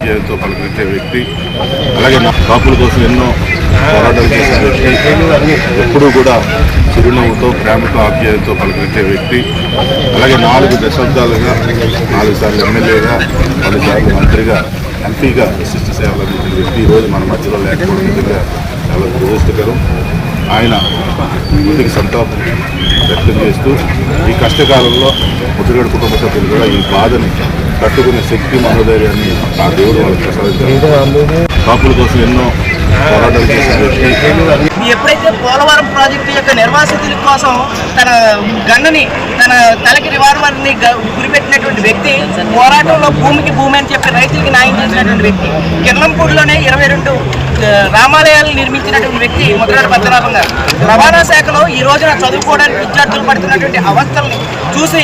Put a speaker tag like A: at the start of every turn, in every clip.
A: ఆప్యాయంతో పలకరించే వ్యక్తి, అలాగే కాపుల కోసం ఎన్నో పోరాటాలు చేసే వ్యక్తి, ఎప్పుడూ కూడా చిరునవ్వుతో ప్రేమతో ఆప్యాయంతో పలకరించే వ్యక్తి, అలాగే 4 దశాబ్దాలుగా 4 సార్లు ఎమ్మెల్యేగా 10 సార్లు మంత్రిగా ఎంపీగా విశిష్ట సేవలు అందించిన వ్యక్తి ఈరోజు మన మధ్యలో లేకపోవడం నిజంగా చాలా దురదృష్టకరం. ఆయన మృతికి సంతాపం వ్యక్తం చేస్తూ ఈ కష్టకాలంలో ముద్రగడ కుటుంబ సభ్యులు కూడా ఈ బాధని తట్టుకునే శక్తి మనోధైర్యాన్ని ఆ దేవుడు వాళ్ళకి ప్రసాదించారు. కాపుల కోసం ఎన్నో పోరాటాలు చేసే వ్యక్తి.
B: ఎప్పుడైతే పోలవరం ప్రాజెక్టు యొక్క నిర్వాసితుల కోసం తన గన్నుని తన తలకి రివాల్వర్ని గురిపెట్టినటువంటి వ్యక్తి, పోరాటంలో భూమికి భూమి అని చెప్పి రైతులకి న్యాయం చేసినటువంటి వ్యక్తి, కిర్లంపూడిలోనే 22 రామాలయాలు నిర్మించినటువంటి వ్యక్తి ముద్రగడ పద్మనాభం గారు. రవాణా శాఖలో ఈ రోజున చదువుకోవడానికి విద్యార్థులు పడుతున్నటువంటి అవస్థల్ని చూసి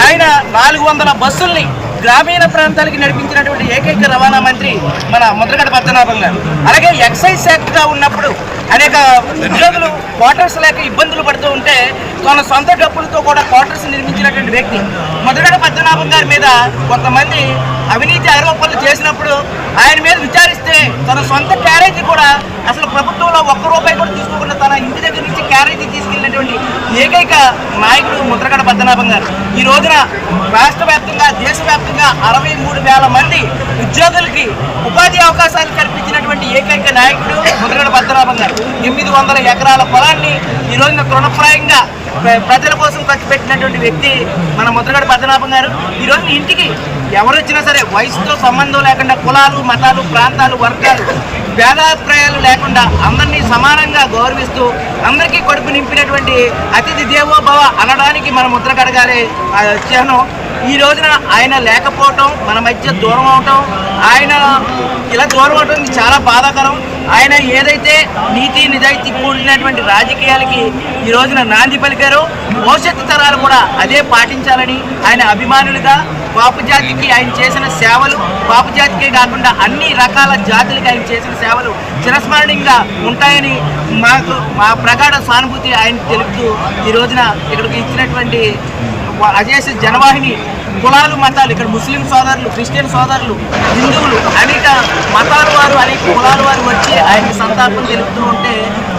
B: ఆయన 400 బస్సుల్ని గ్రామీణ ప్రాంతాలకి నడిపించినటువంటి ఏకైక రవాణా మంత్రి మన ముద్రగడ పద్మనాభం గారు. అలాగే ఎక్సైజ్ శాఖగా ఉన్నప్పుడు అనేక ఉద్యోగులు క్వార్టర్స్ లేక ఇబ్బందులు పడుతూ ఉంటే తన సొంత డబ్బులతో కూడా క్వార్టర్స్ నిర్మించినటువంటి వ్యక్తి ముద్రగడ పద్మనాభం గారి మీద కొంతమంది అవినీతి ఆరోపణలు చేసినప్పుడు ఆయన మీద విచారిస్తే తన సొంత క్యారేజీ కూడా అసలు ప్రభుత్వంలో ₹1 కూడా తీసుకోకుండా తన ఇంటి దగ్గర నుంచి క్యారేజీ తీసుకెళ్ళినటువంటి ఏకైక నాయకుడు ముద్రగడ పద్మనాభం గారు. ఈ రోజున రాష్ట్ర వ్యాప్తంగా దేశవ్యాప్తంగా 63,000 మంది ఉద్యోగులకి ఉపాధి అవకాశాలు కల్పించినటువంటి ఏకైక నాయకుడు ముద్రగడ పద్మనాభం గారు. 800 ఎకరాల పొలాన్ని ఈ రోజున తృణప్రాయంగా ప్రజల కోసం ఖర్చు పెట్టినటువంటి వ్యక్తి మన ముద్రగడ పద్మనాభం గారు. ఈ రోజున ఇంటికి ఎవరు వచ్చినా సరే వయసుతో సంబంధం లేకుండా కులాలు, మతాలు, ప్రాంతాలు, వర్గాలు, భేదాభిప్రాయాలు లేకుండా అందరినీ సమానంగా గౌరవిస్తూ అందరికీ కడుపు నింపినటువంటి అతిథి దేవో భవ అనడానికి మన ముద్రగడ గారి చిహ్నం. ఈ రోజున ఆయన లేకపోవటం, మన మధ్య దూరం అవటం, ఆయన ఇలా దూరం అవటం చాలా బాధాకరం. ఆయన ఏదైతే నీతి నిజాయితీ కూడినటువంటి రాజకీయాలకి ఈ రోజున నాంది పలికారో భవిష్యత్తు తరాలు కూడా అదే పాటించాలని ఆయన అభిమానులుగా కాపు జాతికి ఆయన చేసిన సేవలు, కాపు జాతికే కాకుండా అన్ని రకాల జాతులకి ఆయన చేసిన సేవలు చిరస్మరణీయంగా ఉంటాయని మా ప్రగాఢ సానుభూతి ఆయన తెలుపుతూ ఈ రోజున ఇక్కడికి ఇచ్చినటువంటి అజేష జనవాహిని కులాలు, మతాలు, ఇక్కడ ముస్లిం సోదరులు, క్రిస్టియన్ సోదరులు, హిందువులు, అనేక మతాల వారు, అనేక కులాల వారు వచ్చి ఆయనకి సంతాపం తెలుపుతూ ఉంటే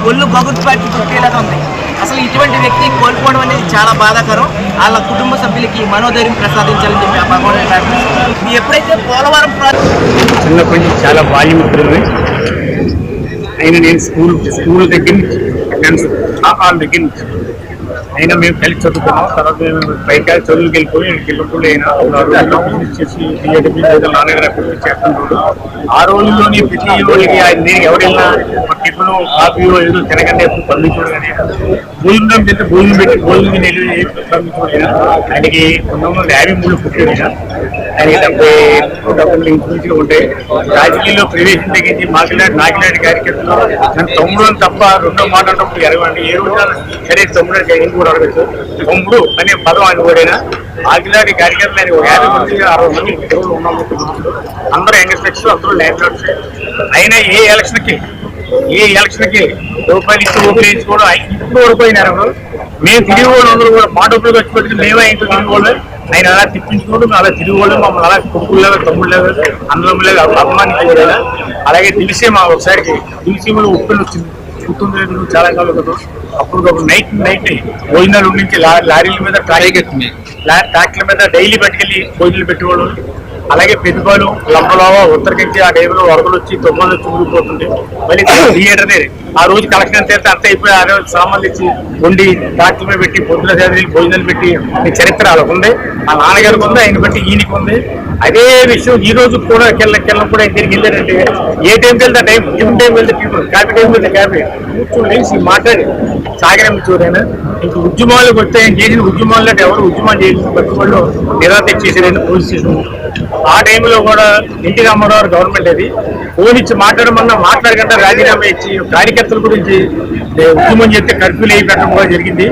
B: ఒళ్ళు గగుర్పాటి పుట్టేలాగా ఉంది. అసలు ఇటువంటి వ్యక్తి కోల్పోవడం అనేది చాలా బాధాకరం. వాళ్ళ కుటుంబ సభ్యులకి మనోధైర్యం ప్రసాదించాలని చెప్పి ఆ భగవాన్ ప్రార్థిస్తున్నాను. ఎప్పుడైతే పోలవరం
C: చిన్నప్పటి నుంచి చాలా బాల్యమిత్రులు అయినా నేను స్కూల్ దగ్గర నుంచి వాళ్ళ దగ్గర నుంచి అయినా మేము కలిసి చదువుకున్నాం. తర్వాత మేము పైకి చదువులకు వెళ్ళిపోయి వెళ్ళినప్పుడు అయినా చేసి నాన్నగారు అక్కడ చేస్తున్నాడు. ఆ రోజుల్లోని ప్రతి రోజులకి ఆయన ఎవరైనా టిఫిన్ కాఫీ ఏదో తినగానే ఎప్పుడు పంపించడం కానీ భోజనం పెట్టి భోజనం తినేది పంపించడం. ఆయనకి 1953 పుట్టాడు. ఆయనకి 70 ఇంచుమించుగా ఉంటాయి. రాజకీయాల్లో ప్రవేశం తగ్గించి నాగిలాంటి కార్యకర్తలు నన్ను తమ్ముడు అని తప్ప రెండో మాట అన్నప్పుడు ఎరగండి. ఏ రోజు సరే తమ్ముడు కూడా అడగచ్చు. తమ్ముడు అనే పదం ఆయన కూడా ఆగిలాంటి కార్యకర్తలు ఆయన 50 మంది 60 మంది తెలుగులో ఉన్నాము. అందరూ యంగ్స్టర్స్, అందరూ ల్యాండ్. అయినా ఏ ఎలక్షన్కి రూపాయలు ఇచ్చి ఓట్లు వేయించుకోవడం ఇప్పుడు ఓడిపోయినారు. మేము తిరిగి వాళ్ళు అందరూ కూడా మా డబ్బులు ఖర్చు పెట్టి మేమే ఇంట్లో తిరిగి వాళ్ళు ఆయన అలా తిప్పించుకోవడం, అలా తిరిగి వాళ్ళు మమ్మల్ని అలా కొడుకులేగా తమ్ముళ్ళేగా అన్నదమ్ములేగా అభిమానించుకోలేదు. అలాగే దిల్సీమ ఒకసారికి దిల్సీమలో ఉప్పులు వచ్చింది గుర్తుంది చాలా కాలం కదా. అప్పుడు నైట్ భోజనాలు నుంచి లారీల మీద ట్రాక్టర్ల మీద డైలీ పట్టుకెళ్ళి భోజనాలు పెట్టేవాళ్ళు. అలాగే పెద్దపాలు లంబలోవా ఉత్తరకించి ఆ టైంలో వరదలు వచ్చి తుమ్మలు వచ్చి ఊడిపోతుంది. మళ్ళీ థియేటర్ ఆ రోజు కలెక్షన్ ఎంత అంత అయిపోయి ఆ రోజు సామాన్లు ఇచ్చి వండి ట్రాక్టర్ మీద పెట్టి పొద్దున సేదలు భోజనాలు పెట్టి చరిత్ర వాళ్ళకు ఉంది. ఆ నాన్నగారికి ఉంది, ఆయన బట్టి ఈయనకి ఉంది. అదే విషయం ఈ రోజు కూడా కెళ్ళం కూడా తిరిగి వెళ్ళారంటే ఏ టైంకి వెళ్తే టైం, టిఫిన్ టైం వెళ్తే టిఫిన్, కాఫీ టైం వెళ్తే కాఫీ, కూర్చొని లేచి మాట్లాడి సాగరంచూరైనా. ఇంక ఉద్యమాలకు వస్తే ఆయన చేసిన ఉద్యమాల్లో ఎవరు ఉద్యమాలు చేసిన ప్రతి వాళ్ళు నిరాశ చేసేది పోలీస్ స్టేషన్. ఆ టైంలో కూడా ఎన్టీ రామారావు గవర్నమెంట్ అది ఫోన్ ఇచ్చి మాట్లాడమన్నా మాట్లాడకుండా రాజీనామా ఇచ్చి కార్యకర్తల గురించి ఉద్యమం చేస్తే కర్ఫ్యూలు వేయి పెట్టడం కూడా జరిగింది.